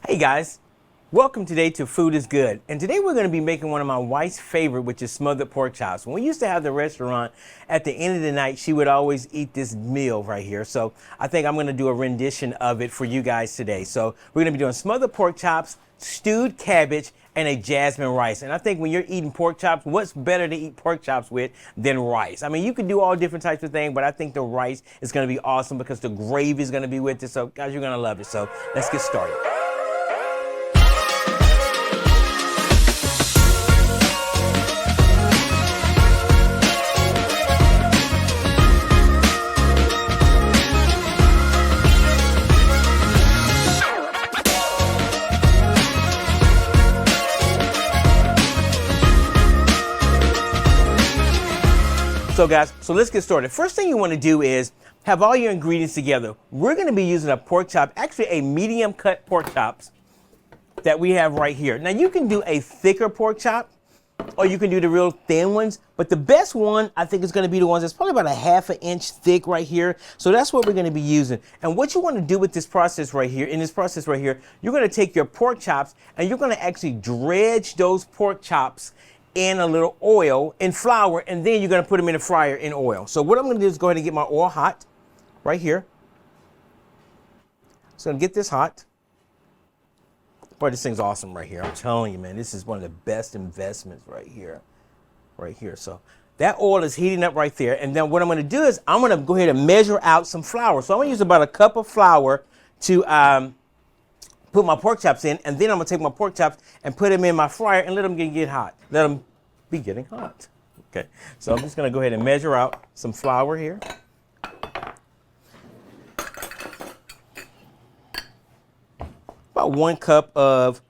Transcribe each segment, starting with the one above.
Hey guys, welcome today to Food is Good. And today we're going to be making one of my wife's favorite, which is smothered pork chops. When we used to have the restaurant, at the end of the night, she would always eat this meal right here. So I think I'm going to do a rendition of it for you guys today. So we're going to be doing smothered pork chops, stewed cabbage, and a jasmine rice. And I think when you're eating pork chops, what's better to eat pork chops with than rice? I mean, you can do all different types of things, but I think the rice is going to be awesome because the gravy is going to be with it. So guys, you're going to love it. So let's get started. So guys, let's get started. First thing you want to do is have all your ingredients together. We're going to be using a pork chop, actually a medium cut pork chops that we have right here. Now you can do a thicker pork chop or you can do the real thin ones, but the best one I think is going to be the ones that's probably about a ½ an inch thick right here. So that's what we're going to be using. And what you want to do with this process right here, you're going to take your pork chops and you're going to actually dredge those pork chops in a little oil and flour, and then you're going to put them in a fryer in oil. So what I'm going to do is go ahead and get my oil hot right here. So I'm going to get this hot. Boy, this thing's awesome right here. I'm telling you, man, this is one of the best investments right here. So that oil is heating up right there. And then what I'm going to do is I'm going to go ahead and measure out some flour. So I'm going to use about a cup of flour to put my pork chops in, and then I'm gonna take my pork chops and put them in my fryer and let them get hot. Let them be getting hot. Okay, so I'm just gonna go ahead and measure out some flour here. About 1 cup of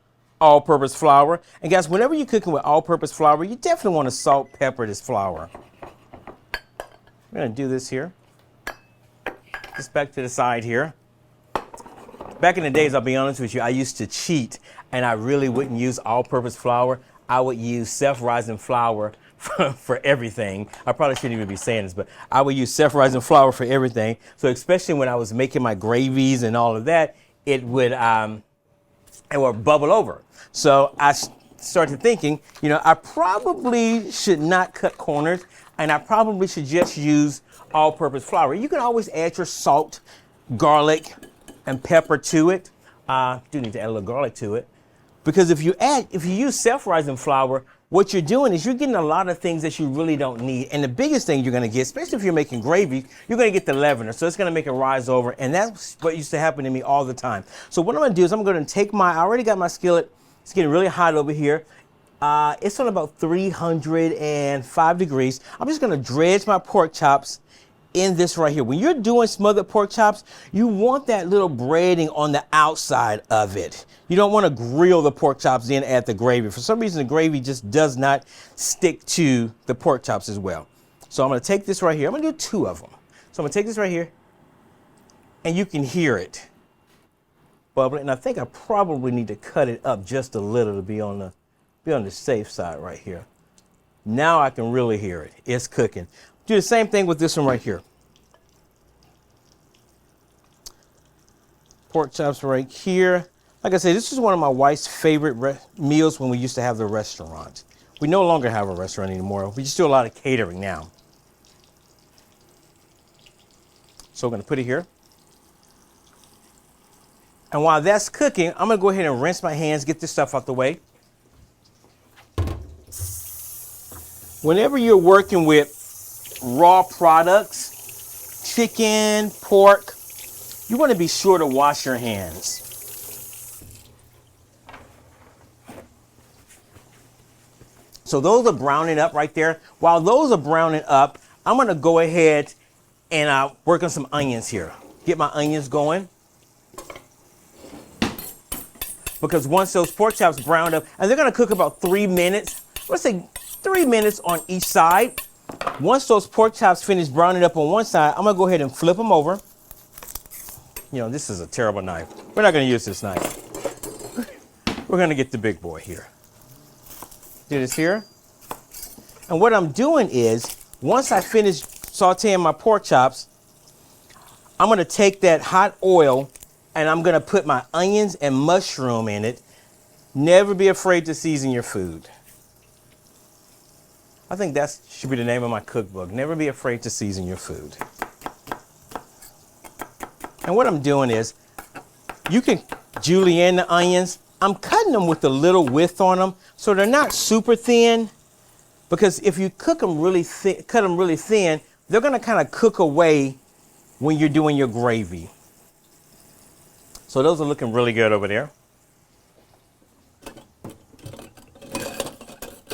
all-purpose flour. And guys, whenever you're cooking with all-purpose flour, you definitely want to salt, pepper this flour. I'm gonna do this here. Just back to the side here. Back in the days, I'll be honest with you, I used to cheat and I really wouldn't use all-purpose flour. I would use self-rising flour for everything. I probably shouldn't even be saying this, but I would use self-rising flour for everything. So especially when I was making my gravies and all of that, it would bubble over. So I started thinking, you know, I probably should not cut corners and I probably should just use all-purpose flour. You can always add your salt, garlic, and pepper to it. Do need to add a little garlic to it. Because if you use self-rising flour, what you're doing is you're getting a lot of things that you really don't need. And the biggest thing you're gonna get, especially if you're making gravy, you're gonna get the leavener. So it's gonna make it rise over. And that's what used to happen to me all the time. So what I'm gonna do is I'm gonna take I already got my skillet. It's getting really hot over here. It's on about 305 degrees. I'm just gonna dredge my pork chops in this right here. When you're doing smothered pork chops, you want that little breading on the outside of it. You don't want to grill the pork chops in at the gravy. For some reason, the gravy just does not stick to the pork chops as well. So I'm going to take this right here. I'm going to do 2 of them. So I'm going to take this right here, and you can hear it bubbling. And I think I probably need to cut it up just a little to be on the safe side right here. Now I can really hear it. It's cooking. Do the same thing with this one right here. Pork chops right here. Like I said, this is one of my wife's favorite meals when we used to have the restaurant. We no longer have a restaurant anymore. We just do a lot of catering now. So we're going to put it here. And while that's cooking, I'm going to go ahead and rinse my hands, get this stuff out the way. Whenever you're working with raw products, chicken, pork, you want to be sure to wash your hands. So those are browning up right there. While those are browning up, I'm going to go ahead and work on some onions here. Get my onions going. Because once those pork chops browned up, and they're going to cook about 3 minutes, let's say 3 minutes on each side. Once those pork chops finish browning up on one side, I'm going to go ahead and flip them over. You know, this is a terrible knife. We're not going to use this knife. We're going to get the big boy here. Do this here. And what I'm doing is, once I finish sauteing my pork chops, I'm going to take that hot oil and I'm gonna put my onions and mushroom in it. Never be afraid to season your food. I think that should be the name of my cookbook. Never be afraid to season your food. And what I'm doing is, you can julienne the onions. I'm cutting them with a little width on them, so they're not super thin. Because if you cook them really thin, cut them really thin, they're gonna kind of cook away when you're doing your gravy. So those are looking really good over there.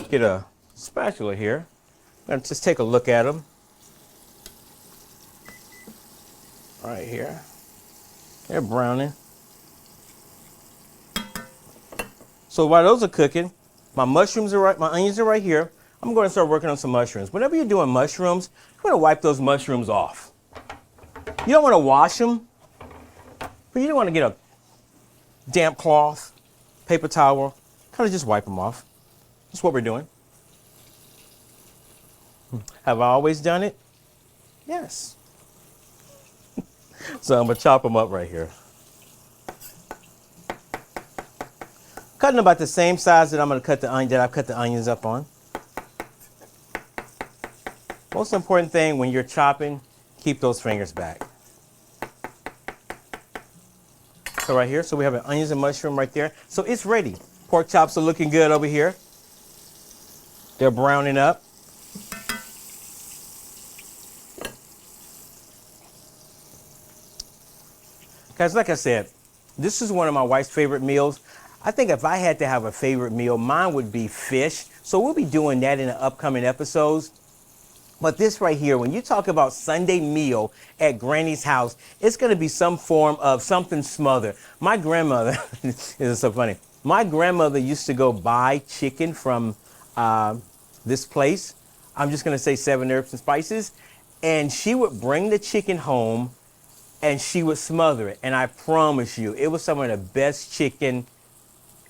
Get a spatula here. I'm gonna just take a look at them. Right here. They're browning. So while those are cooking, my mushrooms are right, my onions are right here. I'm going to start working on some mushrooms. Whenever you're doing mushrooms, you want to wipe those mushrooms off. You don't want to wash them, but you don't want to get a damp cloth, paper towel, kind of just wipe them off. That's what we're doing. Have I always done it? Yes. So I'm going to chop them up right here. Cutting about the same size that I'm going to cut the onion, that I've cut the onions up on. Most important thing when you're chopping, keep those fingers back. So right here, so we have an onions and mushroom right there. So it's ready. Pork chops are looking good over here. They're browning up. Guys, like I said, this is one of my wife's favorite meals. I think if I had to have a favorite meal, mine would be fish. So we'll be doing that in the upcoming episodes. But this right here, when you talk about Sunday meal at Granny's house, it's going to be some form of something smothered. My grandmother, this is so funny. My grandmother used to go buy chicken from this place. I'm just going to say 7 Herbs and Spices. And she would bring the chicken home and she would smother it. And I promise you, it was some of the best chicken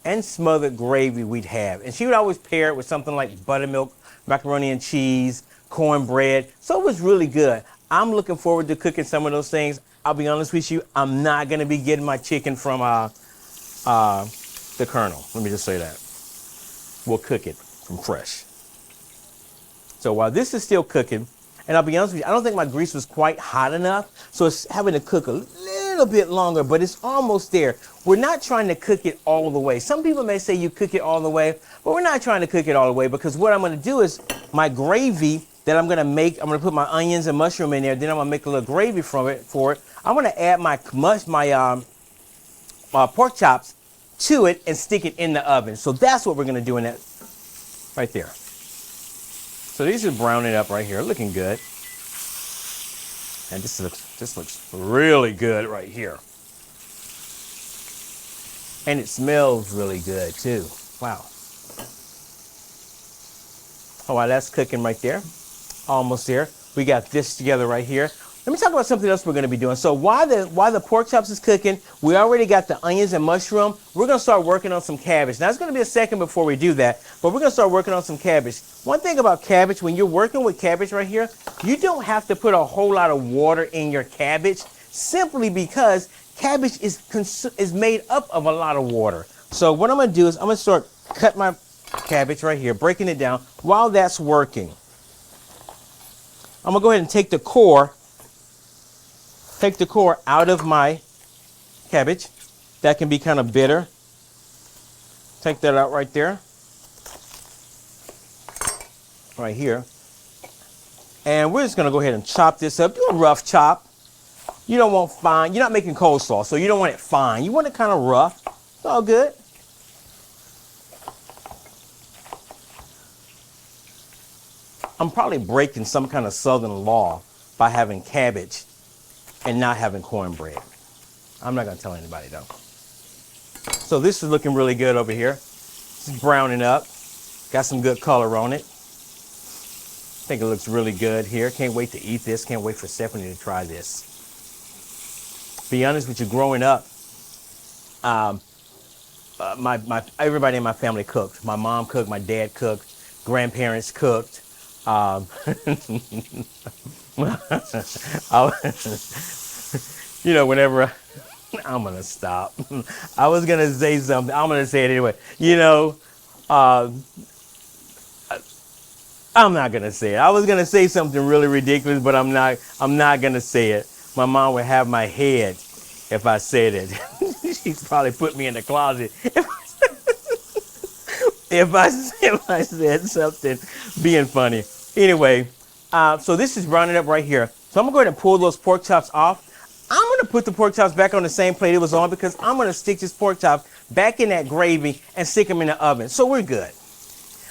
and smothered gravy we'd have. And she would always pair it with something like buttermilk, macaroni and cheese, cornbread. So it was really good. I'm looking forward to cooking some of those things. I'll be honest with you, I'm not going to be getting my chicken from the Colonel. Let me just say that. We'll cook it from fresh. So while this is still cooking, and I'll be honest with you, I don't think my grease was quite hot enough, so it's having to cook a little bit longer, but it's almost there. We're not trying to cook it all the way. Some people may say you cook it all the way, but we're not trying to cook it all the way, because what I'm going to do is my gravy that I'm going to make, I'm going to put my onions and mushroom in there, then I'm going to make a little gravy for it. I'm going to add my pork chops to it and stick it in the oven. So that's what we're going to do in that right there. So these are browning up right here, looking good. And this looks really good right here. And it smells really good too. Wow. Oh, wow, that's cooking right there. Almost there. We got this together right here. Let me talk about something else we're going to be doing. So while the pork chops is cooking, we already got the onions and mushroom. We're going to start working on some cabbage. Now, it's going to be a second before we do that, but we're going to start working on some cabbage. One thing about cabbage, when you're working with cabbage right here, you don't have to put a whole lot of water in your cabbage, simply because cabbage is made up of a lot of water. So what I'm going to do is I'm going to start cut my cabbage right here, breaking it down. While that's working, I'm going to go ahead and take the core out of my cabbage. That can be kind of bitter. Take that out right there. Right here. And we're just going to go ahead and chop this up. Do a rough chop. You don't want fine. You're not making coleslaw, so you don't want it fine. You want it kind of rough. It's all good. I'm probably breaking some kind of Southern law by having cabbage and not having cornbread. I'm not going to tell anybody though. So this is looking really good over here. It's browning up. Got some good color on it. I think it looks really good here. Can't wait to eat this. Can't wait for Stephanie to try this. Be honest with you, growing up, everybody in my family cooked. My mom cooked, my dad cooked, grandparents cooked. You know, whenever I'm gonna stop. I was gonna say something. I'm gonna say it anyway. You know, uh, I'm not gonna say it. I was gonna say something really ridiculous, but I'm not. I'm not gonna say it. My mom would have my head if I said it. She'd probably put me in the closet if I said something being funny. Anyway, so this is browning up right here. So I'm gonna go ahead and pull those pork chops off. I'm gonna put the pork chops back on the same plate it was on because I'm gonna stick this pork chop back in that gravy and stick them in the oven. So we're good.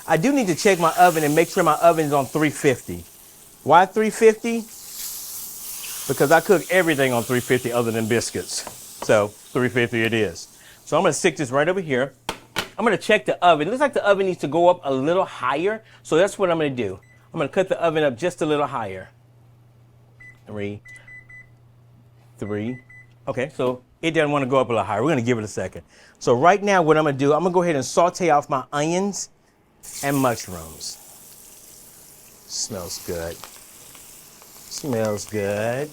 I do need to check my oven and make sure my oven is on 350. Why 350? Because I cook everything on 350 other than biscuits. So 350 it is. So I'm gonna stick this right over here. I'm gonna check the oven. It looks like the oven needs to go up a little higher. So that's what I'm gonna do. I'm gonna cut the oven up just a little higher. Three. Okay, so it doesn't want to go up a little higher. We're gonna give it a second. So right now what I'm gonna do, I'm gonna go ahead and saute off my onions and mushrooms. Smells good. Smells good.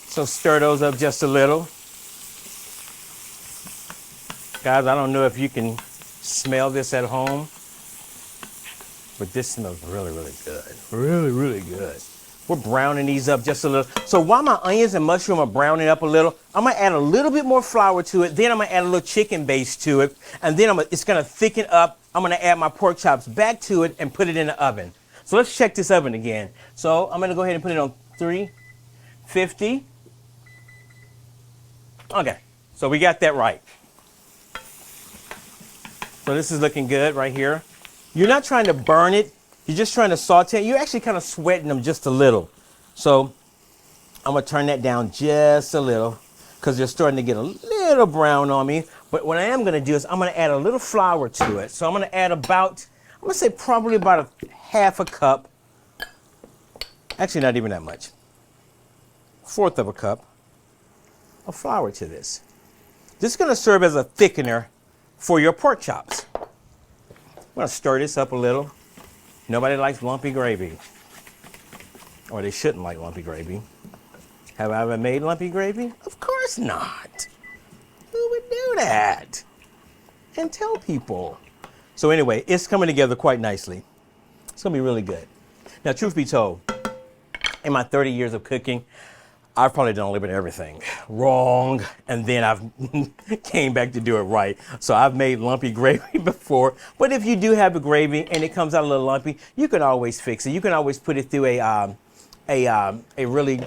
So stir those up just a little. Guys, I don't know if you can smell this at home, but this smells really, really good. Really, really good. We're browning these up just a little. So while my onions and mushroom are browning up a little, I'm gonna add a little bit more flour to it. Then I'm gonna add a little chicken base to it. And then it's gonna thicken up. I'm gonna add my pork chops back to it and put it in the oven. So let's check this oven again. So I'm gonna go ahead and put it on 350. Okay, so we got that right. So this is looking good right here. You're not trying to burn it. You're just trying to saute. You're actually kind of sweating them just a little. So I'm gonna turn that down just a little because they're starting to get a little brown on me. But what I am gonna do is I'm gonna add a little flour to it. So I'm gonna add about, I'm gonna say probably about a half a cup. Actually, not even that much. 1/4 of a cup of flour to this. This is gonna serve as a thickener for your pork chops. I'm gonna stir this up a little. Nobody likes lumpy gravy. Or they shouldn't like lumpy gravy. Have I ever made lumpy gravy? Of course not. Who would do that? And tell people. So anyway, it's coming together quite nicely. It's gonna be really good. Now, truth be told, in my 30 years of cooking, I've probably done a little bit of everything wrong, and then I've came back to do it right. So I've made lumpy gravy before, but if you do have a gravy and it comes out a little lumpy, you can always fix it. You can always put it through a really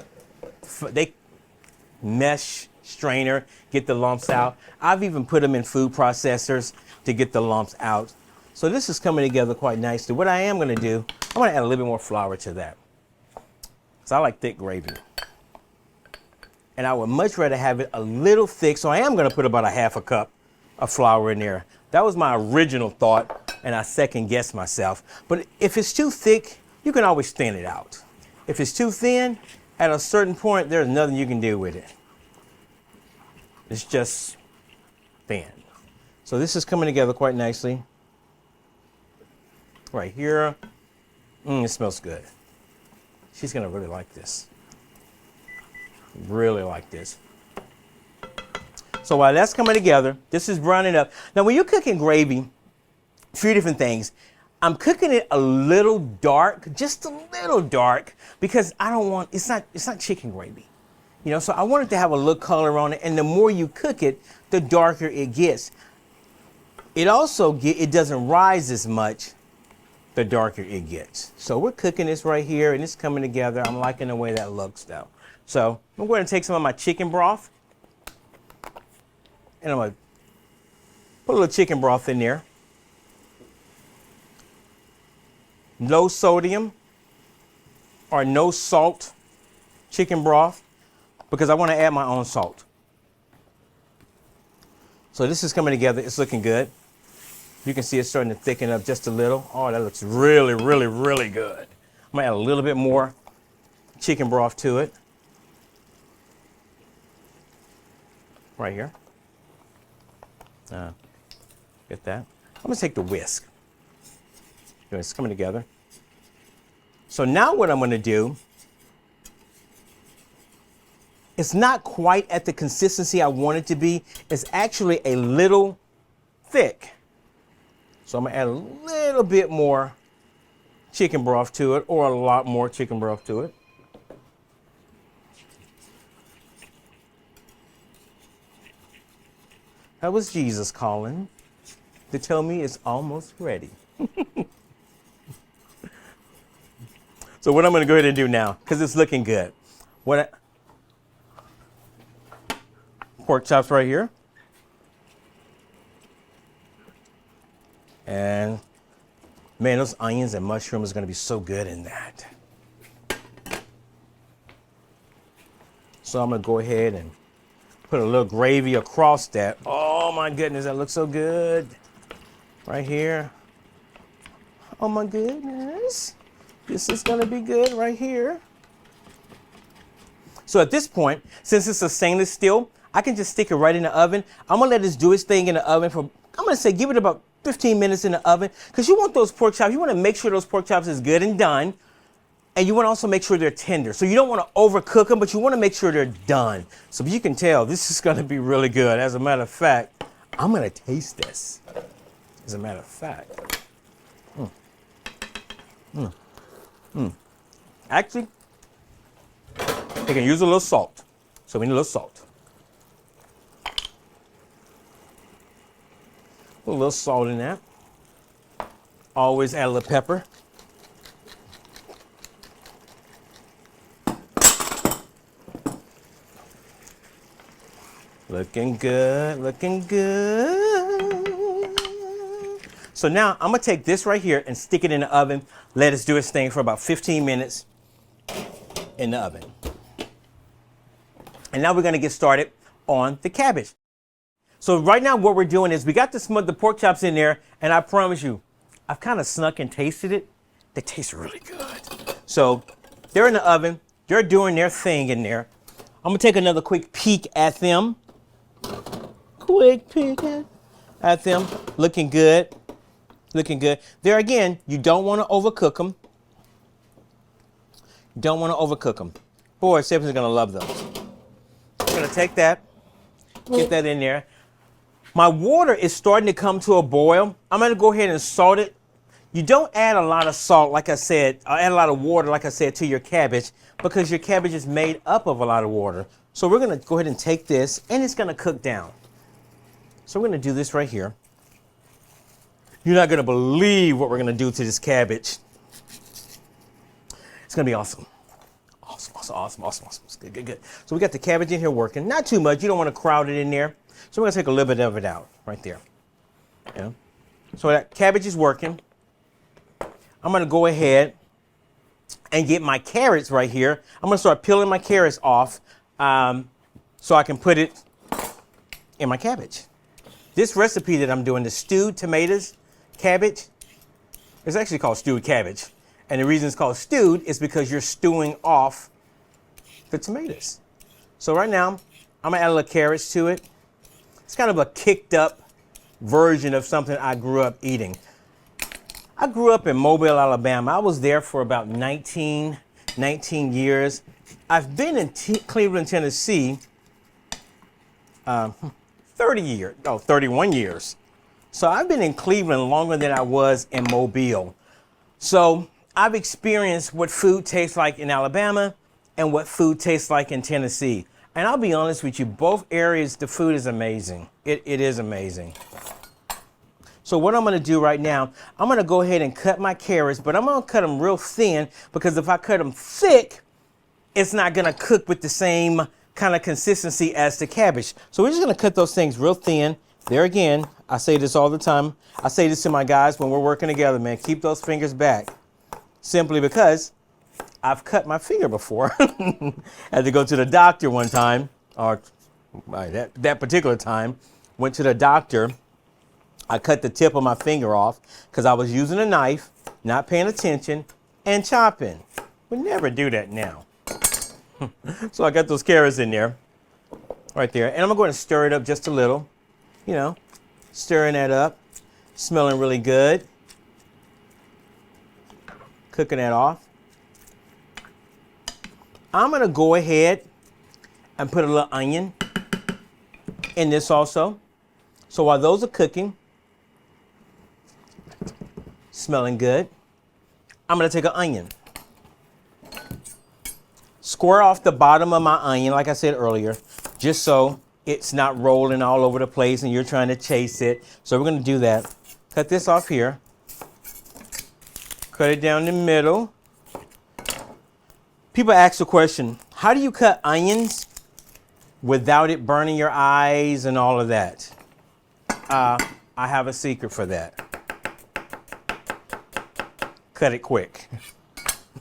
mesh strainer, get the lumps out. I've even put them in food processors to get the lumps out. So this is coming together quite nicely. What I am going to do, I'm going to add a little bit more flour to that. So I like thick gravy. And I would much rather have it a little thick, so I am going to put about a half a cup of flour in there. That was my original thought, and I second guessed myself. But if it's too thick, you can always thin it out. If it's too thin, at a certain point, there's nothing you can do with it. It's just thin. So this is coming together quite nicely. Right here. It smells good. She's going to really like this. Really like this. So while that's coming together, this is browning up. Now, when you're cooking gravy, a few different things. I'm cooking it a little dark, just a little dark, because I don't want, it's not chicken gravy. You know, so I want it to have a little color on it, and the more you cook it, the darker it gets. It also it doesn't rise as much the darker it gets. So we're cooking this right here, and it's coming together. I'm liking the way that looks though. So I'm going to take some of my chicken broth, and I'm going to put a little chicken broth in there. Low sodium or no salt chicken broth, because I want to add my own salt. So this is coming together. It's looking good. You can see it's starting to thicken up just a little. Oh, that looks really, really, really good. I'm going to add a little bit more chicken broth to it. Right here. Get that. I'm going to take the whisk. It's coming together. So now what I'm going to do It's not quite at the consistency I want it to be. It's actually a little thick. So I'm gonna add a little bit more chicken broth to it, or a lot more chicken broth to it. That was Jesus calling to tell me it's almost ready. So what I'm gonna go ahead and do now, because it's looking good. Pork chops right here. And man, those onions and mushrooms are gonna be so good in that. So I'm gonna go ahead and put a little gravy across that. Oh my goodness, that looks so good. Right here. Oh my goodness. This is gonna be good right here. So at this point, since it's a stainless steel, I can just stick it right in the oven. I'm gonna let this do its thing in the oven for, I'm gonna say give it about 15 minutes in the oven, because you want those pork chops, you wanna make sure those pork chops is good and done, and you wanna also make sure they're tender. So you don't wanna overcook them, but you wanna make sure they're done. So you can tell, this is gonna be really good. As a matter of fact, I'm gonna taste this. As a matter of fact. Actually, they can use a little salt. So we need a little salt. A little salt in that. Always add a little pepper. Looking good, looking good. So now I'm gonna take this right here and stick it in the oven. Let us do its thing for about 15 minutes in the oven. And now we're gonna get started on the cabbage. So right now what we're doing is we got the pork chops in there, and I promise you, I've kind of snuck and tasted it. They taste really good. So they're in the oven, they're doing their thing in there. I'm gonna take another quick peek at them. Quick peek at them, looking good. Looking good. There again, you don't want to overcook them. You don't want to overcook them. Boy, Stephanie's going to love those. I'm going to take that, get that in there. My water is starting to come to a boil. I'm going to go ahead and salt it. You don't add a lot of salt, like I said, add a lot of water, like I said, to your cabbage, because your cabbage is made up of a lot of water. So we're going to go ahead and take this, and it's going to cook down. So we're going to do this right here. You're not going to believe what we're going to do to this cabbage. It's going to be awesome. Awesome. It's good. So we got the cabbage in here working. Not too much. You don't want to crowd it in there. So we're going to take a little bit of it out right there. Yeah. So that cabbage is working. I'm going to go ahead and get my carrots right here. I'm going to start peeling my carrots off so I can put it in my cabbage. This recipe that I'm doing, the stewed tomatoes, cabbage, it's actually called stewed cabbage. And the reason it's called stewed is because you're stewing off the tomatoes. So right now, I'm gonna add a little carrots to it. It's kind of a kicked up version of something I grew up eating. I grew up in Mobile, Alabama. I was there for about 19 years. I've been in Cleveland, Tennessee, 31 years. So I've been in Cleveland longer than I was in Mobile. So I've experienced what food tastes like in Alabama and what food tastes like in Tennessee. And I'll be honest with you, both areas, the food is amazing. It is amazing. So what I'm gonna do right now, I'm gonna go ahead and cut my carrots, but I'm gonna cut them real thin, because if I cut them thick, it's not gonna cook with the same kind of consistency as the cabbage. So we're just gonna cut those things real thin. There again, I say this all the time. I say this to my guys when we're working together, man, keep those fingers back. Simply because I've cut my finger before. Had to go to the doctor one time, or that particular time, went to the doctor. I cut the tip of my finger off because I was using a knife, not paying attention, and chopping. We never do that now. So I got those carrots in there, right there. And I'm gonna go ahead and stir it up just a little. You know, stirring that up, smelling really good. Cooking that off. I'm gonna go ahead and put a little onion in this also. So while those are cooking, smelling good, I'm gonna take an onion. Square off the bottom of my onion, like I said earlier, just so it's not rolling all over the place and you're trying to chase it. So we're gonna do that. Cut this off here. Cut it down the middle. People ask the question, how do you cut onions without it burning your eyes and all of that? I have a secret for that. Cut it quick.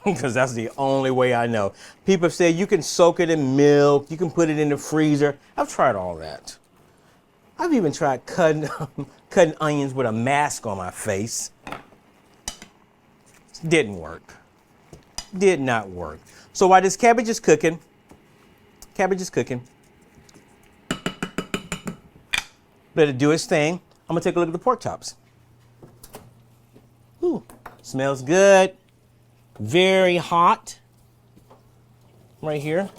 Because that's the only way I know. People say you can soak it in milk, you can put it in the freezer. I've tried all that. I've even tried cutting onions with a mask on my face. Didn't work. Did not work. So while this cabbage is cooking, let it do its thing. I'm gonna take a look at the pork chops. Ooh, smells good. Very hot. Right here.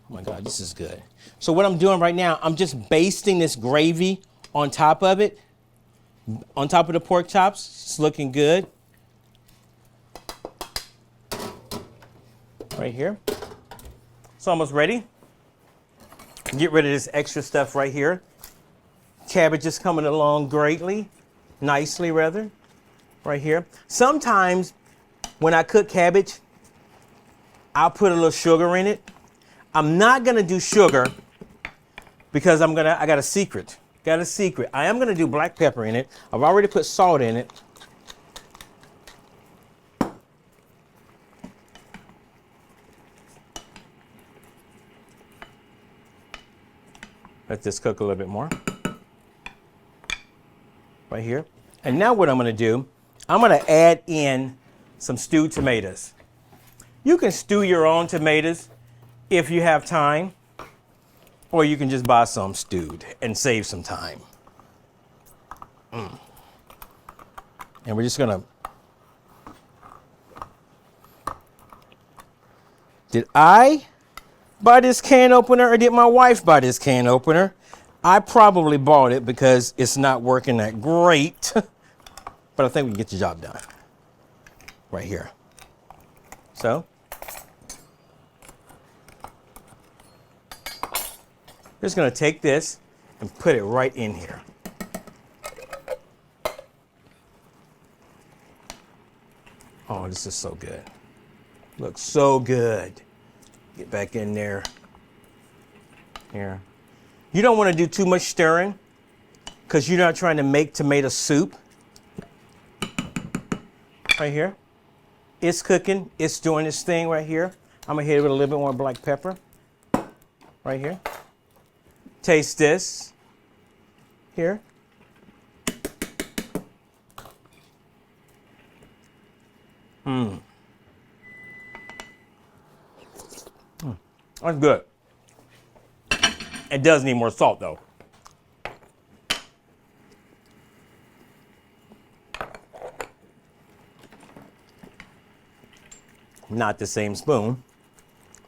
Oh my God, this is good. So what I'm doing right now, I'm just basting this gravy on top of it, on top of the pork chops. It's looking good. Right here. It's almost ready. Get rid of this extra stuff right here. Cabbage is coming along nicely rather, right here. Sometimes when I cook cabbage, I'll put a little sugar in it. I'm not gonna do sugar because I got a secret. I am gonna do black pepper in it. I've already put salt in it. Let this cook a little bit more. Right here. And now what I'm gonna do, I'm gonna add in some stewed tomatoes. You can stew your own tomatoes if you have time, or you can just buy some stewed and save some time. And we're just gonna, did I buy this can opener or did my wife buy this can opener? I probably bought it because it's not working that great, but I think we can get the job done. Right here. So, just gonna take this and put it right in here. Oh, this is so good. Looks so good. Get back in there. Here. You don't want to do too much stirring because you're not trying to make tomato soup. Right here. It's cooking. It's doing its thing right here. I'm going to hit it with a little bit more black pepper. Right here. Taste this. Here. That's good. It does need more salt though. Not the same spoon.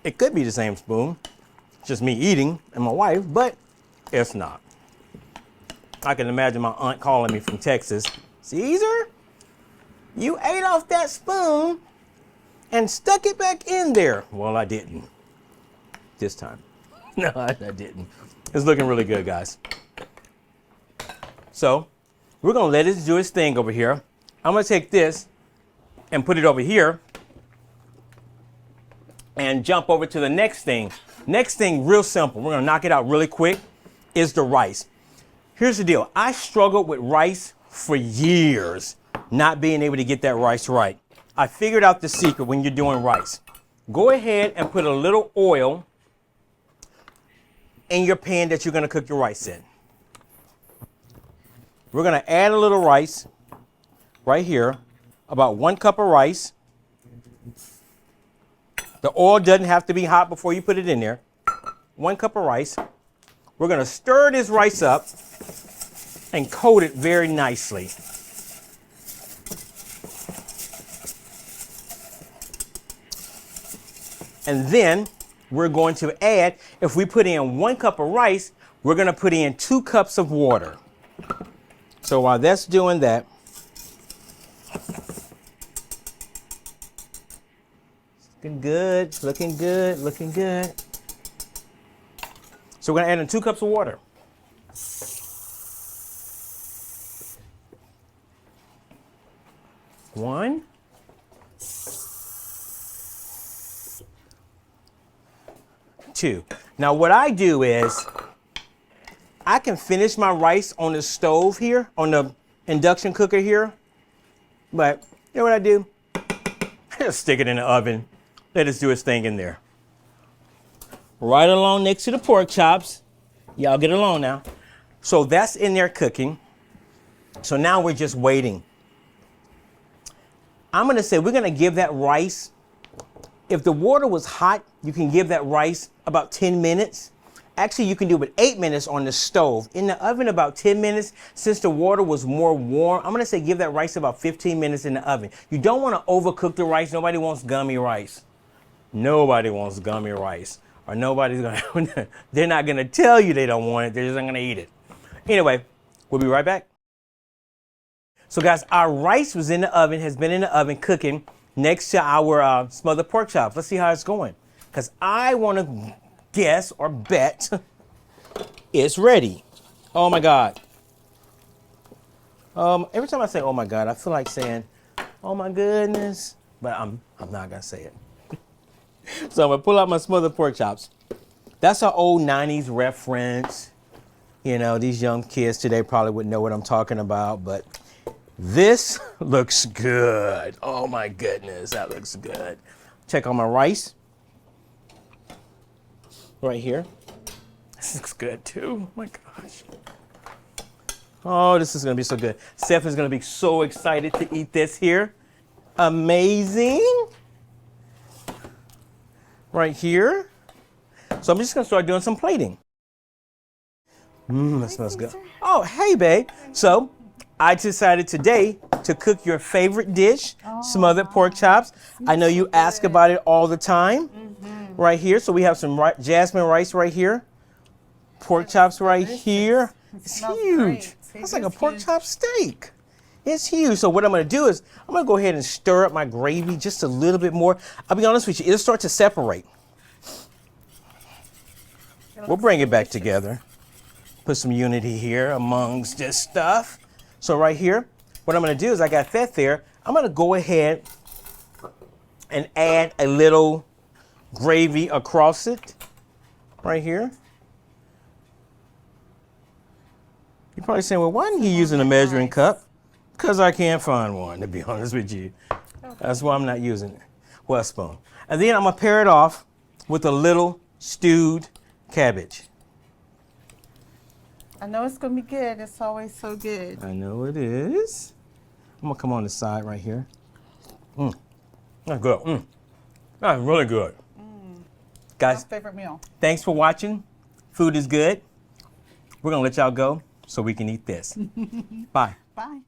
It could be the same spoon. It's just me eating and my wife, but it's not. I can imagine my aunt calling me from Texas. Caesar, you ate off that spoon and stuck it back in there. Well, I didn't. This time. No, I didn't. It's looking really good, guys. So, we're gonna let it do its thing over here. I'm gonna take this and put it over here and jump over to the next thing. Next thing, real simple. We're gonna knock it out really quick, is the rice. Here's the deal. I struggled with rice for years, not being able to get that rice right. I figured out the secret when you're doing rice. Go ahead and put a little oil in your pan that you're gonna cook your rice in. We're gonna add a little rice right here, about 1 cup of rice. The oil doesn't have to be hot before you put it in there. 1 cup of rice. We're gonna stir this rice up and coat it very nicely. And then we're going to add, if we put in 1 cup of rice, we're going to put in 2 cups of water. So while that's doing that, looking good, looking good, looking good. So we're going to add in 2 cups of water. One. 2. Now what I do is I can finish my rice on the stove here, on the induction cooker here, but you know what I do? I just stick it in the oven. Let it do its thing in there. Right along next to the pork chops. Y'all get along now. So that's in there cooking. So now we're just waiting. I'm gonna say we're gonna give that rice, if the water was hot, you can give that rice about 10 minutes. Actually, you can do it 8 minutes on the stove. In the oven, about 10 minutes. Since the water was more warm, I'm gonna say give that rice about 15 minutes in the oven. You don't wanna overcook the rice. Nobody wants gummy rice. Nobody wants gummy rice. Or nobody's gonna, they're not gonna tell you they don't want it. They're just not gonna eat it. Anyway, we'll be right back. So guys, our rice was in the oven, has been in the oven cooking next to our smothered pork chops. Let's see how it's going. Because I want to guess or bet it's ready. Oh my God. Every time I say, oh my God, I feel like saying, oh my goodness, but I'm not gonna say it. So I'm gonna pull out my smothered pork chops. That's an old 90s reference. You know, these young kids today probably wouldn't know what I'm talking about, but this looks good. Oh my goodness, that looks good. Check on my rice. Right here. This looks good too. Oh my gosh. Oh, this is gonna be so good. Seth is gonna be so excited to eat this here. Amazing. Right here. So I'm just gonna start doing some plating. That smells good. Oh, hey babe. So I decided today to cook your favorite dish, smothered pork chops. I know you ask about it all the time. Right here. So we have some jasmine rice right here. Pork chops right here. It's huge. That's like a pork chop steak. It's huge. So what I'm going to do is I'm going to go ahead and stir up my gravy just a little bit more. I'll be honest with you, it'll start to separate. We'll bring it back together. Put some unity here amongst this stuff. So right here, what I'm going to do is I got that there. I'm going to go ahead and add a little gravy across it right here. You're probably saying, well, why isn't he using a measuring cup? Because I can't find one, to be honest with you. That's why I'm not using it. Well, a spoon. And then I'm going to pair it off with a little stewed cabbage. I know it's going to be good. It's always so good. I know it is. I'm going to come on the side right here. That's good. That's really good. Guys, my favorite meal. Thanks for watching. Food is good. We're going to let y'all go so we can eat this. Bye. Bye.